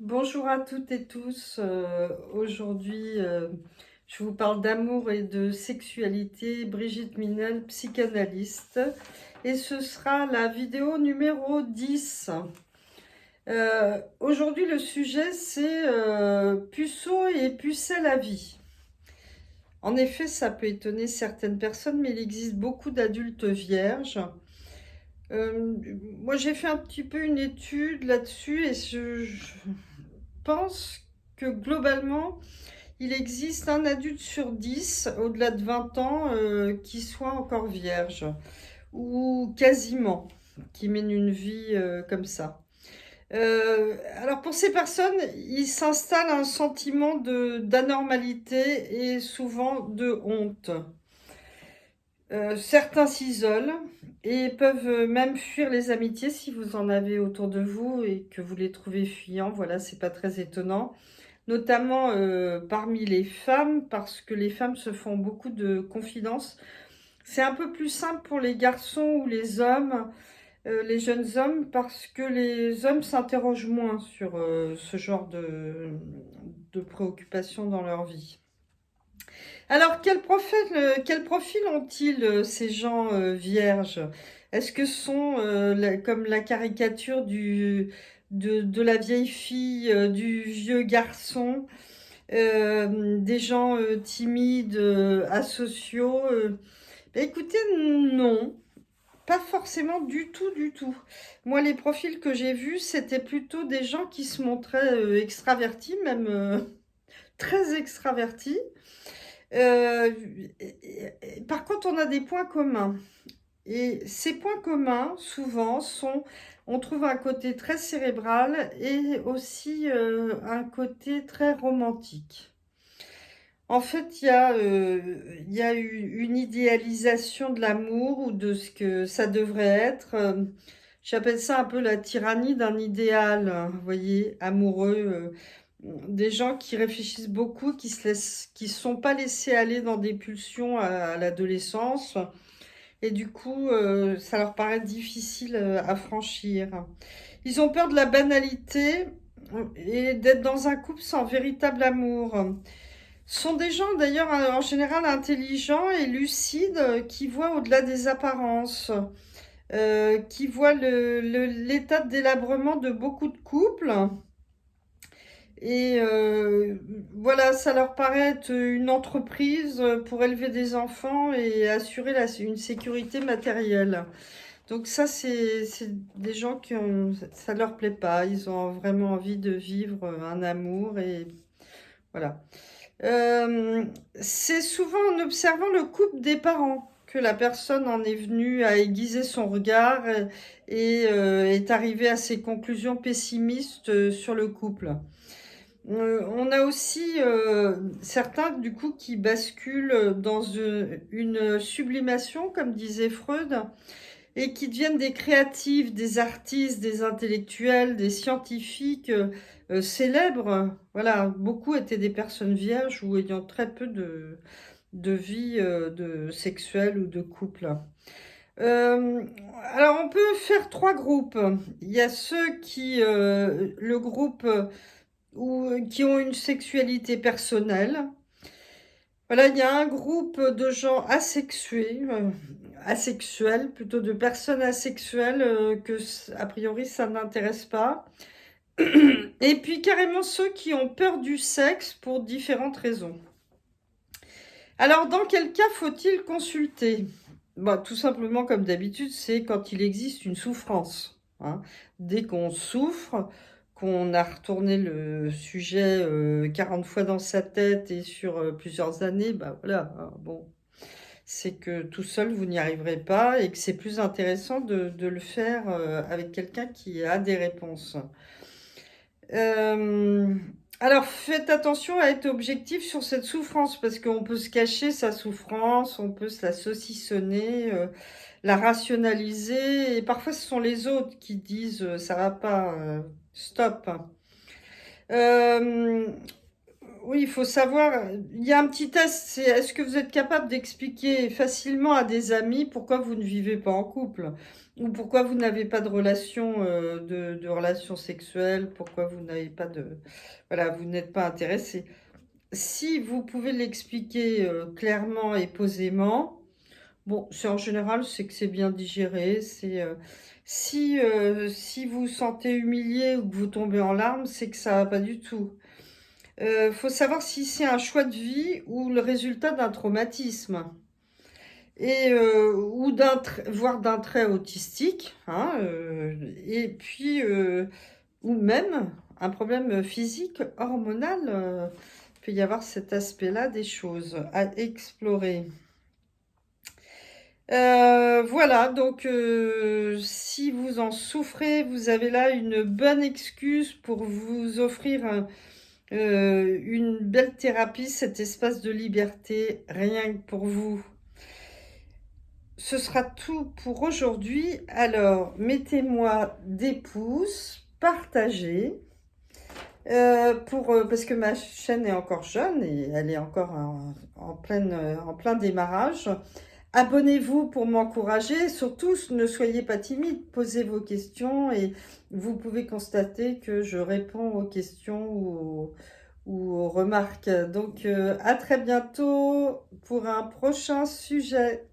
Bonjour à toutes et tous. Aujourd'hui, je vous parle d'amour et de sexualité. Brigitte Minel, psychanalyste. Et ce sera la vidéo numéro 10. Aujourd'hui, le sujet, c'est puceau et pucelle à vie. En effet, ça peut étonner certaines personnes, mais il existe beaucoup d'adultes vierges. Euh, Moi, j'ai fait un petit peu une étude là-dessus et je pense que globalement, il existe un adulte sur 10, au-delà de 20 ans, qui soit encore vierge, ou quasiment, qui mène une vie comme ça. Alors pour ces personnes, il s'installe un sentiment d'anormalité et souvent de honte. Certains s'isolent et peuvent même fuir les amitiés si vous en avez autour de vous et que vous les trouvez fuyants. Voilà, c'est pas très étonnant. Notamment parmi les femmes, parce que les femmes se font beaucoup de confidences. C'est un peu plus simple pour les garçons ou les hommes, les jeunes hommes, parce que les hommes s'interrogent moins sur ce genre de préoccupations dans leur vie. Alors, quel profil ont-ils, ces gens vierges? Est-ce que ce sont, comme la caricature de la vieille fille, du vieux garçon, des gens timides, asociaux? Écoutez, non, pas forcément du tout, du tout. Moi, les profils que j'ai vus, c'était plutôt des gens qui se montraient extravertis, même très extravertis. Euh, Par contre, on a des points communs. Et ces points communs, souvent, sont, on trouve un côté très cérébral et aussi un côté très romantique. En fait, il y a eu une idéalisation de l'amour ou de ce que ça devrait être. J'appelle ça un peu la tyrannie d'un idéal, hein, vous voyez, amoureux. Des gens qui réfléchissent beaucoup, qui se sont pas laissés aller dans des pulsions à l'adolescence. Et du coup, ça leur paraît difficile à franchir. Ils ont peur de la banalité et d'être dans un couple sans véritable amour. Ce sont des gens d'ailleurs en général intelligents et lucides qui voient au-delà des apparences, qui voient l'état de délabrement de beaucoup de couples. Et voilà, ça leur paraît être une entreprise pour élever des enfants et assurer une sécurité matérielle. Donc ça, c'est des gens ça leur plaît pas. Ils ont vraiment envie de vivre un amour et voilà. Euh, c'est souvent en observant le couple des parents que la personne en est venue à aiguiser son regard et est arrivée à ses conclusions pessimistes sur le couple. On a aussi certains du coup qui basculent dans une sublimation, comme disait Freud, et qui deviennent des créatifs, des artistes, des intellectuels, des scientifiques célèbres. Voilà, beaucoup étaient des personnes vierges ou ayant très peu de vie de sexuelle ou de couple. Euh, alors on peut faire trois groupes. Il y a ceux le groupe qui ont une sexualité personnelle. Voilà, il y a un groupe de gens asexués, asexuels, plutôt de personnes asexuelles a priori ça n'intéresse pas. Et puis carrément ceux qui ont peur du sexe pour différentes raisons. Alors dans quel cas faut-il consulter? Bah, tout simplement comme d'habitude, c'est quand il existe une souffrance, hein. Dès qu'on souffre, qu'on a retourné le sujet 40 fois dans sa tête et sur plusieurs années, bah voilà, hein, bon, c'est que tout seul vous n'y arriverez pas et que c'est plus intéressant de le faire avec quelqu'un qui a des réponses. Euh, alors faites attention à être objectif sur cette souffrance parce qu'on peut se cacher sa souffrance, on peut se la saucissonner, la rationaliser et parfois ce sont les autres qui disent ça va pas, stop. Euh, Oui, il faut savoir, il y a un petit test, c'est est-ce que vous êtes capable d'expliquer facilement à des amis pourquoi vous ne vivez pas en couple? Ou pourquoi vous n'avez pas de relation, de relation sexuelle? Pourquoi vous n'avez pas de voilà, vous n'êtes pas intéressés? Si vous pouvez l'expliquer, clairement et posément, bon, c'est en général, c'est que c'est bien digéré, si vous vous sentez humilié ou que vous tombez en larmes, c'est que ça va pas du tout. Faut savoir si c'est un choix de vie ou le résultat d'un traumatisme et ou voire d'un trait autistique, hein, et puis, ou même un problème physique, hormonal, il peut y avoir cet aspect-là des choses à explorer. Voilà, donc si vous en souffrez, vous avez là une bonne excuse pour vous offrir une belle thérapie, cet espace de liberté, rien que pour vous. Ce sera tout pour aujourd'hui. Alors, mettez-moi des pouces, partagez, parce que ma chaîne est encore jeune et elle est encore en plein démarrage. Abonnez-vous pour m'encourager. Surtout, ne soyez pas timide, posez vos questions et vous pouvez constater que je réponds aux questions ou aux remarques. Donc, à très bientôt pour un prochain sujet.